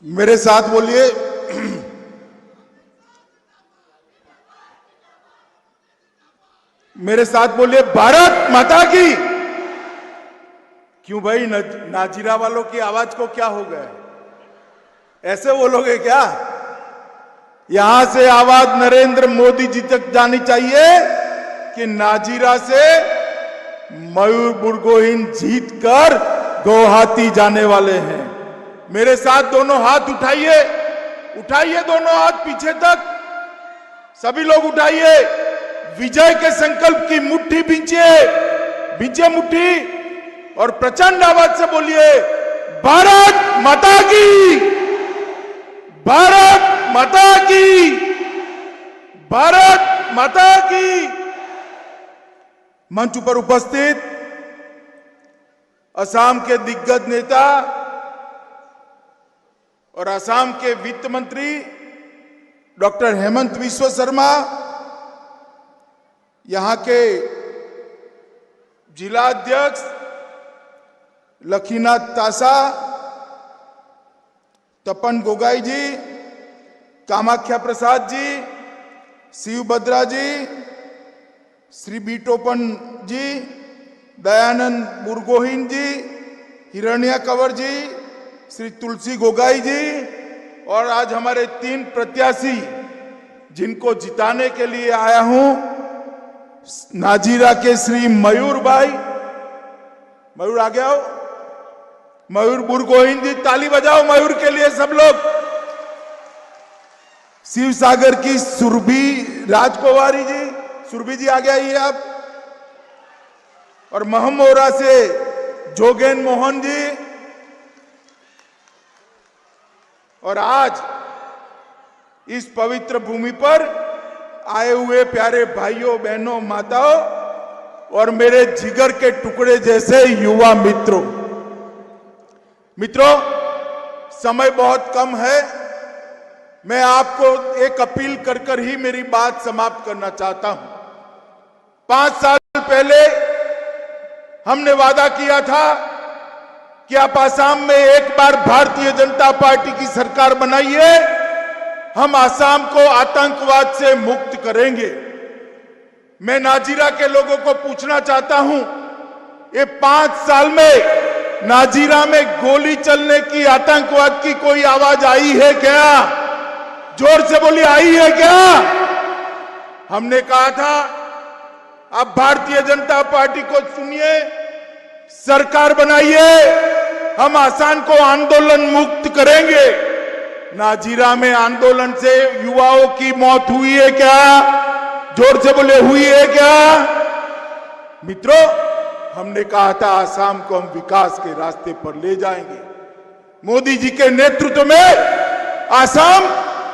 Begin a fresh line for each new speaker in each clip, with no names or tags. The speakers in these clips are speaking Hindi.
मेरे साथ बोलिए। मेरे साथ बोलिए, भारत माता की। क्यों भाई, नाजीरा वालों की आवाज को क्या हो गया? ऐसे बोलोगे क्या? यहां से आवाज नरेंद्र मोदी जी तक जानी चाहिए कि नाजीरा से मयूर बुरगोहिन जीतकर गुवाहाटी जाने वाले हैं। मेरे साथ दोनों हाथ उठाइए, उठाइए दोनों हाथ पीछे तक, सभी लोग उठाइए। विजय के संकल्प की मुट्ठी भींचिए, भींचिए मुट्ठी और प्रचंड आवाज से बोलिए, भारत माता की, भारत माता की, भारत माता की। मंच पर उपस्थित असम के दिग्गज नेता और असम के वित्त मंत्री डॉक्टर हेमंत बिस्वा शर्मा, यहां के जिला अध्यक्ष लखीनाथ तासा, तपन गोगाई जी, कामाख्या प्रसाद जी, शिव बद्रा जी, श्री बीटोपन जी, दयानंद बुरगोहिन जी, हिरण्या कंवर जी, श्री तुलसी गोगाई जी और आज हमारे 3 प्रत्याशी जिनको जिताने के लिए आया हूं, नाजीरा के श्री मयूर भाई, मयूर आ गया हो, मयूर बुरगोहिन जी, ताली बजाओ मयूर के लिए सब लोग। शिव सागर की सुरभि राजकुमारी जी, सुरभि जी आ गया ये आप। और महमोरा से जोगेन मोहन जी। और आज इस पवित्र भूमि पर आए हुए प्यारे भाइयों बहनों माताओं और मेरे जिगर के टुकड़े जैसे युवा मित्रों, समय बहुत कम है। मैं आपको एक अपील कर ही मेरी बात समाप्त करना चाहता हूं। 5 साल पहले हमने वादा किया था कि आप आसाम में एक बार भारतीय जनता पार्टी की सरकार बनाइए, हम आसाम को आतंकवाद से मुक्त करेंगे। मैं नाजीरा के लोगों को पूछना चाहता हूं, ये 5 साल में नाजीरा में गोली चलने की, आतंकवाद की कोई आवाज आई है क्या? जोर से बोलिए, आई है क्या? हमने कहा था आप भारतीय जनता पार्टी को सुनिए, सरकार बनाइए, हम आसाम को आंदोलन मुक्त करेंगे। नाजीरा में आंदोलन से युवाओं की मौत हुई है क्या? जोर से बोले, हुई है क्या? मित्रों, हमने कहा था आसाम को हम विकास के रास्ते पर ले जाएंगे। मोदी जी के नेतृत्व में आसाम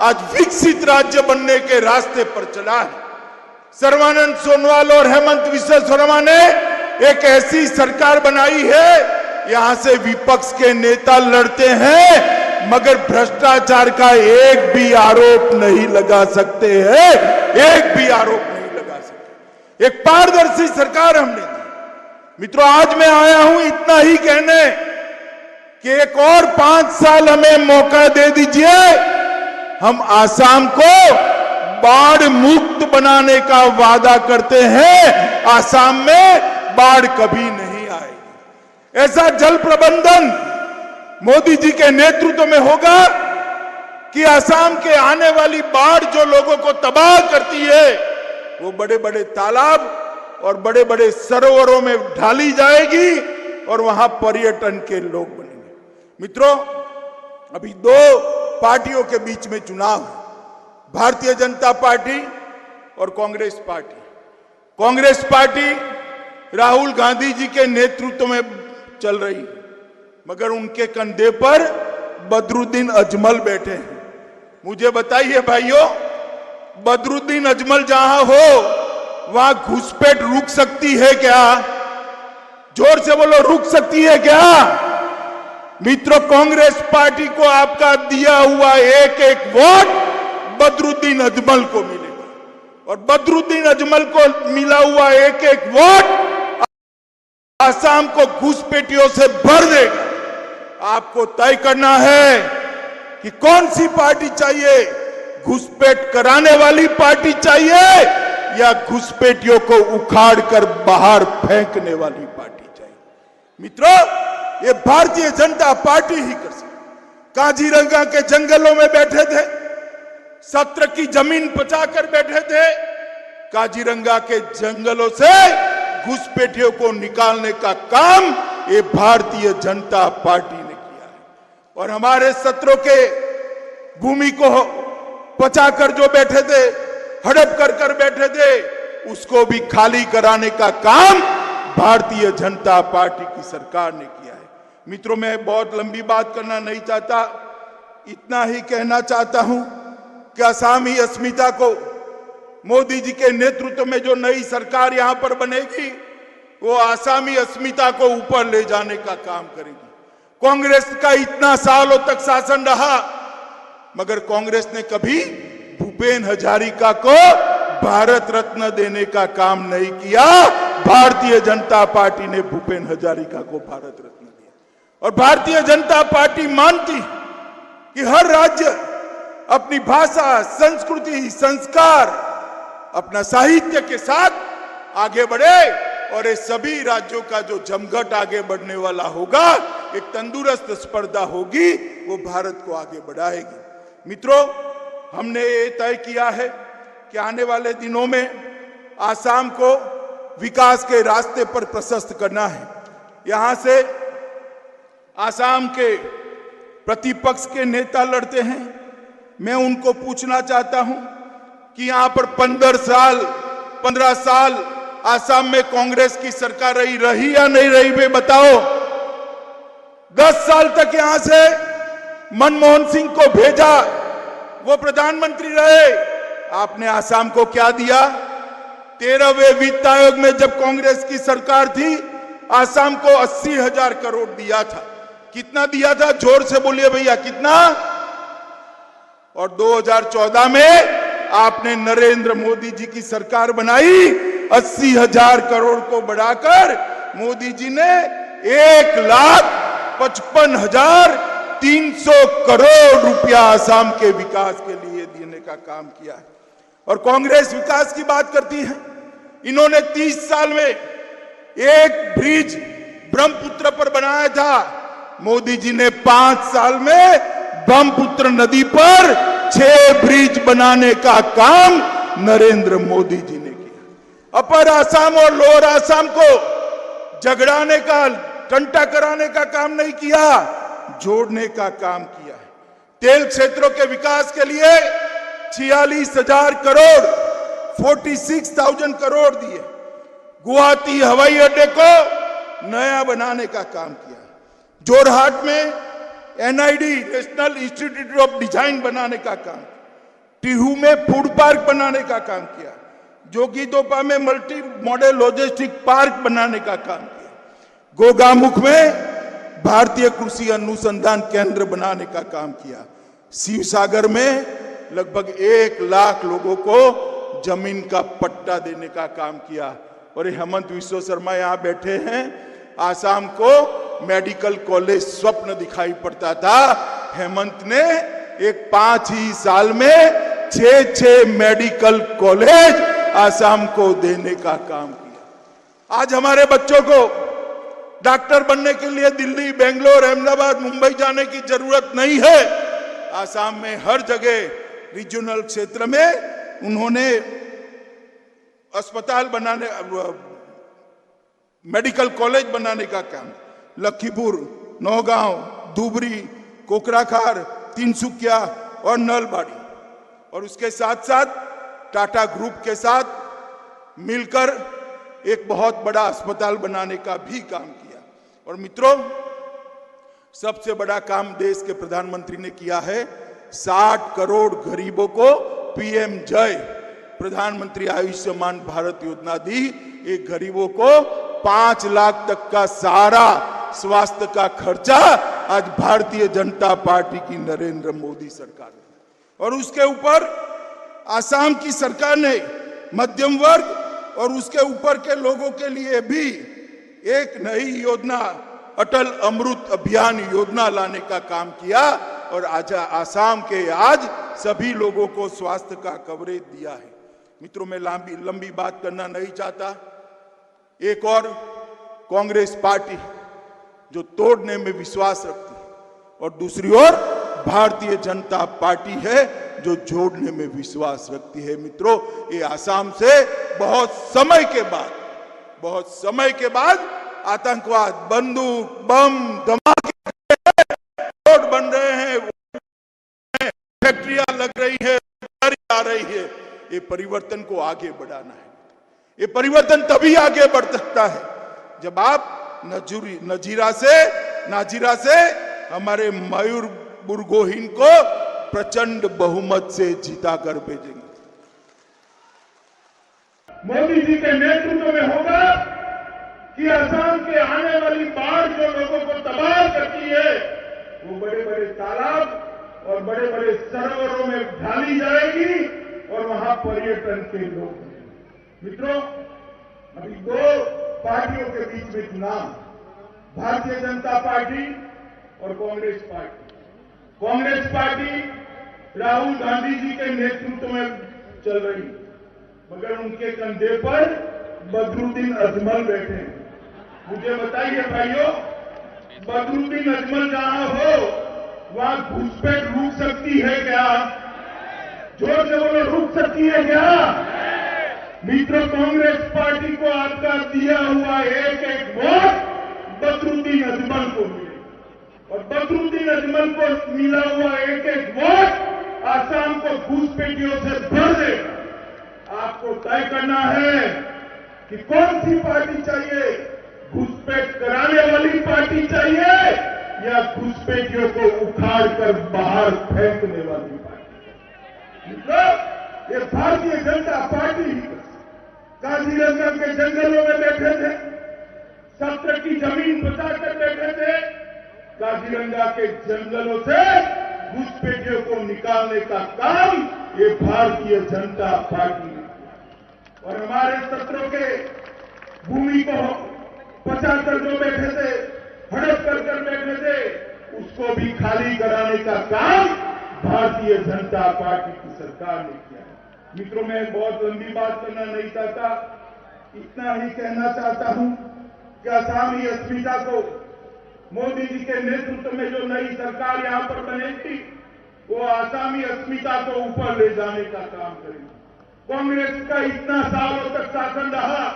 आज विकसित राज्य बनने के रास्ते पर चला है। सर्बानंद सोनोवाल और हेमंत बिस्वा शर्मा ने एक ऐसी सरकार बनाई है, यहां से विपक्ष के नेता लड़ते हैं मगर भ्रष्टाचार का एक भी आरोप नहीं लगा सकते हैं, एक भी आरोप नहीं लगा सकते। एक पारदर्शी सरकार हमने दी। मित्रों, आज मैं आया हूं इतना ही कहने कि एक और 5 साल हमें मौका दे दीजिए, हम आसाम को बाढ़ मुक्त बनाने का वादा करते हैं। आसाम में बाढ़ कभी नहीं आएगी। ऐसा जल प्रबंधन मोदी जी के नेतृत्व में होगा कि आसाम के आने वाली बाढ़ जो लोगों को तबाह करती है, वो बड़े बड़े तालाब और बड़े बड़े सरोवरों में ढाली जाएगी और वहां पर्यटन के लोग बनेंगे। मित्रों, अभी 2 पार्टियों के बीच में चुनाव है, भारतीय जनता पार्टी और कांग्रेस पार्टी। कांग्रेस पार्टी राहुल गांधी जी के नेतृत्व में चल रही, मगर उनके कंधे पर बदरुद्दीन अजमल बैठे हैं। मुझे बताइए भाइयों, बदरुद्दीन अजमल जहां हो वहां घुसपैठ रुक सकती है क्या? जोर से बोलो, रुक सकती है क्या? मित्रों, कांग्रेस पार्टी को आपका दिया हुआ एक एक वोट बदरुद्दीन अजमल को मिलेगा और बदरुद्दीन अजमल को मिला हुआ एक एक वोट आसाम को घुसपैठियों से भर देगा। आपको तय करना है कि कौन सी पार्टी चाहिए, घुसपैठ कराने वाली पार्टी चाहिए या घुसपैठियों को उखाड़ कर बाहर फेंकने वाली पार्टी चाहिए। मित्रों, ये भारतीय जनता पार्टी ही कर सकती। काजीरंगा के जंगलों में बैठे थे, सत्र की जमीन बचाकर बैठे थे, काजीरंगा के जंगलों से घुसपैठियों को निकालने का काम ये भारतीय जनता पार्टी ने किया है। और हमारे सत्रों के भूमि को बचाकर जो बैठे थे, हड़प कर बैठे थे, उसको भी खाली कराने का काम भारतीय जनता पार्टी की सरकार ने किया है। मित्रों, मैं बहुत लंबी बात करना नहीं चाहता, इतना ही कहना चाहता हूं कि आसामी अस्मिता को मोदी जी के नेतृत्व में जो नई सरकार यहां पर बनेगी, वो आसामी अस्मिता को ऊपर ले जाने का काम करेगी। कांग्रेस का इतना सालों तक शासन रहा, मगर कांग्रेस ने कभी भूपेन हजारिका को भारत रत्न देने का काम नहीं किया। भारतीय जनता पार्टी ने भूपेन हजारिका को भारत रत्न दिया। और भारतीय जनता पार्टी मानती कि हर राज्य अपनी भाषा, संस्कृति, संस्कार, अपना साहित्य के साथ आगे बढ़े, और ये सभी राज्यों का जो जमघट आगे बढ़ने वाला होगा, एक तंदुरुस्त स्पर्धा होगी, वो भारत को आगे बढ़ाएगी। मित्रों, हमने ये तय किया है कि आने वाले दिनों में आसाम को विकास के रास्ते पर प्रशस्त करना है। यहां से आसाम के प्रतिपक्ष के नेता लड़ते हैं, मैं उनको पूछना चाहता हूं कि यहां पर 15 साल आसाम में कांग्रेस की सरकार रही या नहीं रही, वे बताओ। 10 साल तक यहां से मनमोहन सिंह को भेजा, वो प्रधानमंत्री रहे, आपने आसाम को क्या दिया? 13वें वित्त आयोग में जब कांग्रेस की सरकार थी, आसाम को 80,000 करोड़ दिया था। कितना दिया था? जोर से बोलिए भैया, कितना? और 2014 में आपने नरेंद्र मोदी जी की सरकार बनाई, 80,000 करोड़ को बढ़ाकर मोदी जी ने 1,55,300 करोड़ रुपया आसाम के विकास के लिए देने का काम किया है। और कांग्रेस विकास की बात करती है, इन्होंने 30 साल में एक ब्रिज ब्रह्मपुत्र पर बनाया था, मोदी जी ने 5 साल में ब्रह्मपुत्र नदी पर 6 ब्रिज बनाने का काम नरेंद्र मोदी जी ने किया। अपर आसाम और लोअर आसाम को झगड़ाने का, टंटा कराने का काम नहीं किया, जोड़ने का काम किया है। तेल क्षेत्रों के विकास के लिए 46,000 करोड़, 46,000 करोड़ दिए। गुवाहाटी हवाई अड्डे को नया बनाने का काम किया। जोरहाट में NID, national institute of design बनाने का काम, टिहू में फूड पार्क बनाने का काम किया, जोगीदोपा में मल्टी मॉडल लॉजिस्टिक पार्क बनाने का काम किया, गोगामुख में भारतीय कृषि अनुसंधान केंद्र बनाने का काम किया, शिवसागर में लगभग 1 लाख लोगों को जमीन का पट्टा देने का काम किया। और हेमंत विश्व शर्मा यहाँ बैठे हैं, आसाम को मेडिकल कॉलेज स्वप्न दिखाई पड़ता था, हेमंत ने एक 5 ही साल में 6 मेडिकल कॉलेज आसाम को देने का काम किया। आज हमारे बच्चों को डॉक्टर बनने के लिए दिल्ली, बेंगलोर, अहमदाबाद, मुंबई जाने की जरूरत नहीं है। आसाम में हर जगह रीजनल क्षेत्र में उन्होंने अस्पताल बनाने, मेडिकल कॉलेज बनाने का काम, लखीमपुर, नौगांव, धुबरी, कोकराखार, तिनसुकिया और नलबाड़ी, और उसके साथ साथ टाटा ग्रुप के साथ मिलकर एक बहुत बड़ा अस्पताल बनाने का भी काम किया। और मित्रों, सबसे बड़ा काम देश के प्रधानमंत्री ने किया है, 60 करोड़ गरीबों को PM जय प्रधानमंत्री आयुष्मान भारत योजना दी। एक गरीबों को 5 लाख तक का सारा स्वास्थ्य का खर्चा आज भारतीय जनता पार्टी की नरेंद्र मोदी सरकार ने। और उसके ऊपर आसाम की सरकार ने मध्यम वर्ग और उसके ऊपर के लोगों के लिए भी एक नई योजना, अटल अमृत अभियान योजना लाने का काम किया, और आज आसाम के आज सभी लोगों को स्वास्थ्य का कवरेज दिया है। मित्रों, मैं लंबी बात करना नहीं चाहता। एक और कांग्रेस पार्टी जो तोड़ने में विश्वास रखती है और दूसरी ओर भारतीय जनता पार्टी है जो जोड़ने में विश्वास रखती है। मित्रों, ये आसाम से बहुत समय के बाद आतंकवाद, बंदूक, बम, धमाके, रोड बन रहे हैं, फैक्ट्रियां लग रही है, आ रही है। ये परिवर्तन को आगे बढ़ाना है। ये परिवर्तन तभी आगे बढ़ सकता है जब आप नाजीरा से हमारे मयूर बुरगोहिन को प्रचंड बहुमत से जीता कर भेजेंगे।
मोदी जी के नेतृत्व में होगा कि असम के आने वाली बाढ़ जो लोगों को तबाह करती है, वो बड़े बड़े तालाब और बड़े बड़े सरोवरों में ढाली जाएगी और वहां पर्यटन के लोग। मित्रों, अभी दो पार्टियों के बीच में चुनाव, भारतीय जनता पार्टी और कांग्रेस पार्टी। कांग्रेस पार्टी राहुल गांधी जी के नेतृत्व में चल रही, मगर उनके कंधे पर बदरुद्दीन अजमल बैठे हैं। मुझे बताइए भाइयों, बदरुद्दीन अजमल जहां हो वहां घुसपैठ रुक सकती है क्या? जोर से बोलो, रुक सकती है क्या? मित्रों, कांग्रेस पार्टी को आपका दिया हुआ एक एक वोट बदरुद्दीन अजमल को मिले और बदरुद्दीन अजमल को मिला हुआ एक एक वोट आसाम को घुसपैठियों से भर देगा। आपको तय करना है कि कौन सी पार्टी चाहिए, घुसपैठ कराने वाली पार्टी चाहिए या घुसपैठियों को उखाड़ कर बाहर फेंकने वाली पार्टी। मित्रों, ये भारतीय जनता पार्टी काजीरंगा के जंगलों में बैठे थे, सत्र की जमीन बचाकर बैठे थे। काजीरंगा के जंगलों से घुसपैठियों को निकालने का काम ये भारतीय जनता पार्टी ने किया और हमारे सत्रों के भूमि को बचाकर जो बैठे थे, हड़प कर बैठे थे, उसको भी खाली कराने का काम भारतीय जनता पार्टी की सरकार ने किया। मित्रों, मैं बहुत लंबी बात करना नहीं चाहता, इतना ही कहना चाहता हूं कि आसामी अस्मिता को मोदी जी के नेतृत्व में जो नई सरकार यहां पर बनेगी, वो आसामी अस्मिता को ऊपर ले जाने का काम करेगी। कांग्रेस का इतना सालों तक शासन रहा,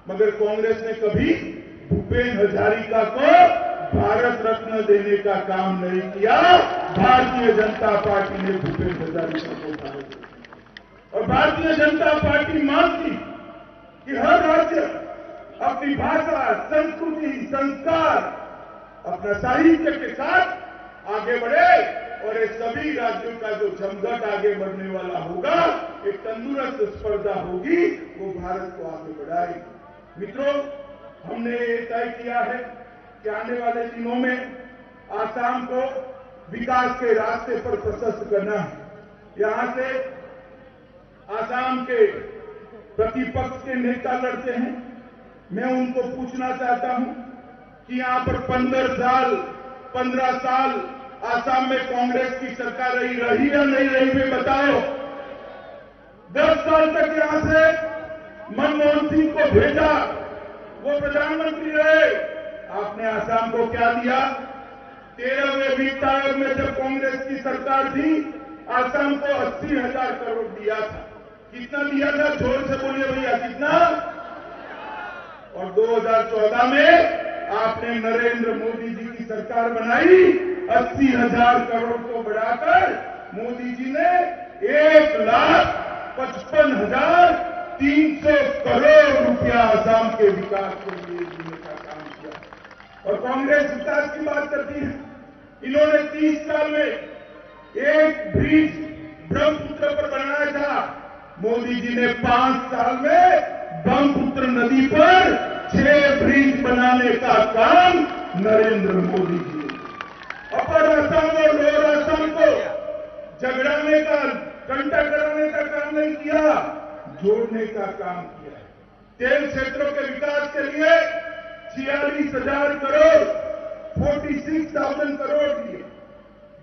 मगर कांग्रेस ने कभी भूपेन हजारिका को भारत रत्न देने का काम नहीं किया। भारतीय जनता पार्टी ने भूपेन हजारिका को भारत रत्न, और भारतीय जनता पार्टी मानती कि हर राज्य अपनी भाषा, संस्कृति, संस्कार, अपना साहित्य के साथ आगे बढ़े और ये सभी राज्यों का जो जमघट आगे बढ़ने वाला होगा, एक तंदुरुस्त स्पर्धा होगी, वो भारत को आगे बढ़ाएगी। मित्रों, हमने ये तय किया है कि आने वाले दिनों में आसाम को विकास के रास्ते पर प्रशस्त करना है। यहां से आसाम के प्रतिपक्ष के नेता लड़ते हैं, मैं उनको पूछना चाहता हूं कि यहां पर 15 साल आसाम में कांग्रेस की सरकार रही या नहीं रही, वे बताओ। 10 साल तक यहां से मनमोहन सिंह को भेजा, वो प्रधानमंत्री रहे, आपने आसाम को क्या दिया? 13वें वित्त आयोग में जब कांग्रेस की सरकार थी, आसाम को 80,000 करोड़ दिया था। कितना दिया था? जोर से बोलिए भैया, कितना? और 2014 में आपने नरेंद्र मोदी जी की सरकार बनाई, 80,000 करोड़ को बढ़ाकर मोदी जी ने 1,55,300 करोड़ रुपया आसाम के विकास के लिए देने का काम किया। और कांग्रेस विकास की बात करती है, इन्होंने 30 साल में एक ब्रिज ब्रह्मपुत्र पर बनाया था, मोदी जी ने 5 साल में ब्रह्मपुत्र नदी पर 6 ब्रिज बनाने का काम नरेंद्र मोदी जी ने। अपर असम और लोअर असम को झगड़ाने का, कंटा कराने का काम नहीं किया, जोड़ने का काम किया। तेल क्षेत्रों के विकास के लिए 46,000 करोड़ 46,000 करोड़ दिए।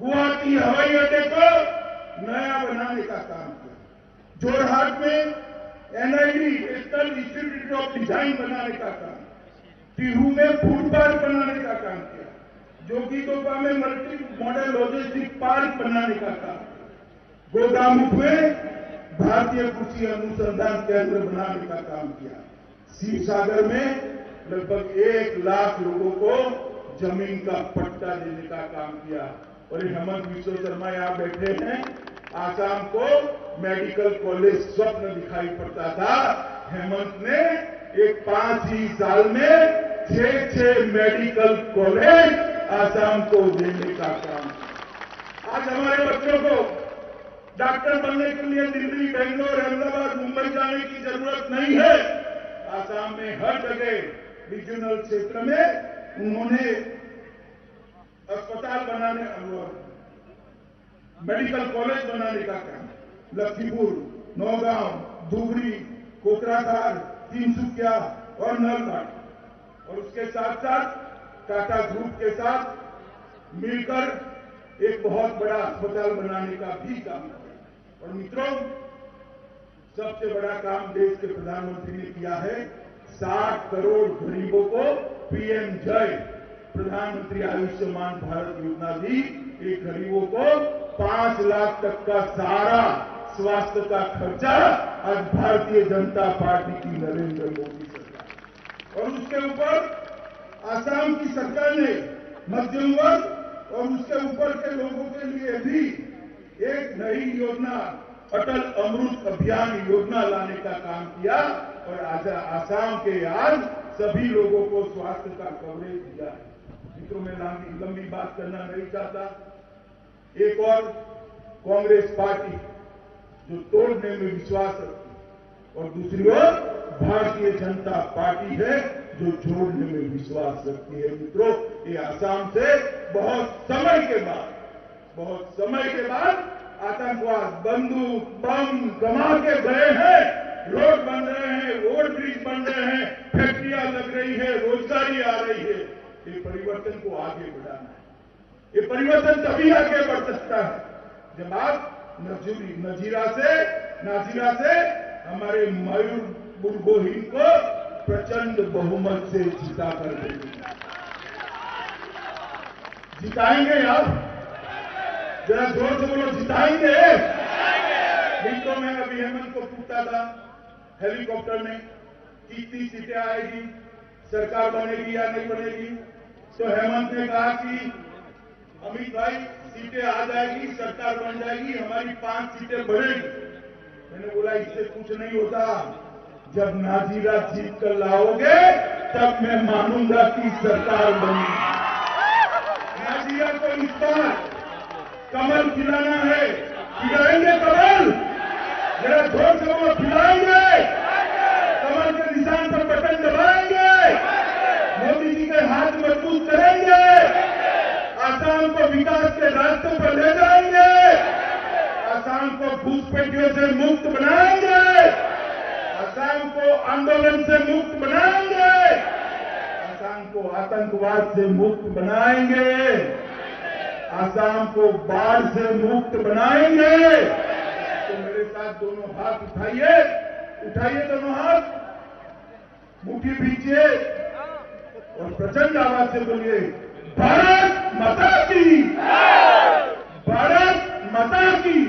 गुवाहाटी हवाई अड्डे को नया बनाने का काम किया, जोरहाट में NID national institute of design बनाने का काम, टिहू में फूड पार्क बनाने का काम किया, जोगीघोपा में मल्टी मॉडल लॉजिस्टिक पार्क बनाने का काम, गोदामुख में भारतीय कृषि अनुसंधान केंद्र बनाने का काम किया, शिवसागर में लगभग 1 लाख लोगों को जमीन का पट्टा देने का काम किया। और हेमंत विश्व शर्मा यहाँ बैठे हैं, आसाम को मेडिकल कॉलेज स्वप्न दिखाई पड़ता था, हेमंत ने एक 5 ही साल में 6 मेडिकल कॉलेज आसाम को देने का काम किया। आज हमारे बच्चों को डॉक्टर बनने के लिए दिल्ली, बेंगलोर, अहमदाबाद, मुंबई जाने की जरूरत नहीं है। आसाम में हर जगह रीजनल क्षेत्र में उन्होंने अस्पताल बनाने, मेडिकल कॉलेज बनाने का काम, लखीमपुर, नौगांव, धुबरी, कोकराझार, तिनसुकिया और नलघाट, और उसके साथ साथ टाटा ग्रुप के साथ मिलकर एक बहुत बड़ा अस्पताल बनाने का भी काम किया। और मित्रों, सबसे बड़ा काम देश के प्रधानमंत्री ने किया है, 60 करोड़ गरीबों को PM जय प्रधानमंत्री आयुष्मान भारत योजना दी। एक गरीबों को 5 लाख तक का सारा स्वास्थ्य का खर्चा आज भारतीय जनता पार्टी की नरेंद्र मोदी सरकार, और उसके ऊपर आसाम की सरकार ने मध्यम वर्ग और उसके ऊपर के लोगों के लिए भी एक नई योजना, अटल अमृत अभियान योजना लाने का काम किया। और आज आसाम के आज सभी लोगों को स्वास्थ्य का कवरेज दिया है। मित्रों, मैं लंबी बात करना नहीं चाहता। एक और कांग्रेस पार्टी जो तोड़ने में विश्वास रखती, और दूसरी ओर भारतीय जनता पार्टी है जो जोड़ने में विश्वास रखती है। मित्रों, ये आसाम से बहुत समय के बाद आतंकवाद, बंदूक, बम गमा के गए हैं, रोड बन रहे हैं, ओवर ब्रिज बन रहे हैं, फैक्ट्रियां लग रही है, रोजगारी आ रही है। ये परिवर्तन को आगे बढ़ाना है। ये परिवर्तन तभी आगे बढ़ सकता है जब आप नाजीरा से हमारे मयूर बुरगोहिन को प्रचंड बहुमत से जिता कर देंगे। जिताएंगे आप? जरा जोर से बोलो, जिताएंगे। मित्रों, मैं अभी हेमंत को पूछता था हेलीकॉप्टर में कितनी सीटें आएगी, सरकार बनेगी या नहीं बनेगी, तो हेमंत ने कहा कि अमित भाई, सीटें आ जाएगी, सरकार बन जाएगी, हमारी 5 सीटें बढ़ेगी। मैंने बोला इससे कुछ नहीं होता, जब नाजीरा जीत कर लाओगे तब मैं मानूंगा कि सरकार बनी। नाजीरा को इस बार कमल खिलाना है, खिलाएंगे कमल? जरा जोर से वो खिलाएंगे, कमल के निशान पर बटन दबाएंगे, मोदी जी के हाथ मजबूत करेंगे, आसाम को विकास के रास्ते पर ले जाएंगे, आसाम को घुसपैठियों से मुक्त बनाएंगे, आसाम को आंदोलन से मुक्त बनाएंगे, आसाम को आतंकवाद से मुक्त बनाएंगे, आसाम को बाढ़ से मुक्त बनाएंगे। तो मेरे साथ दोनों हाथ उठाइए दोनों हाथ, मुट्ठी भीजिए और प्रचंड आवाज से बोलिए, भारत माता की, भारत माता की।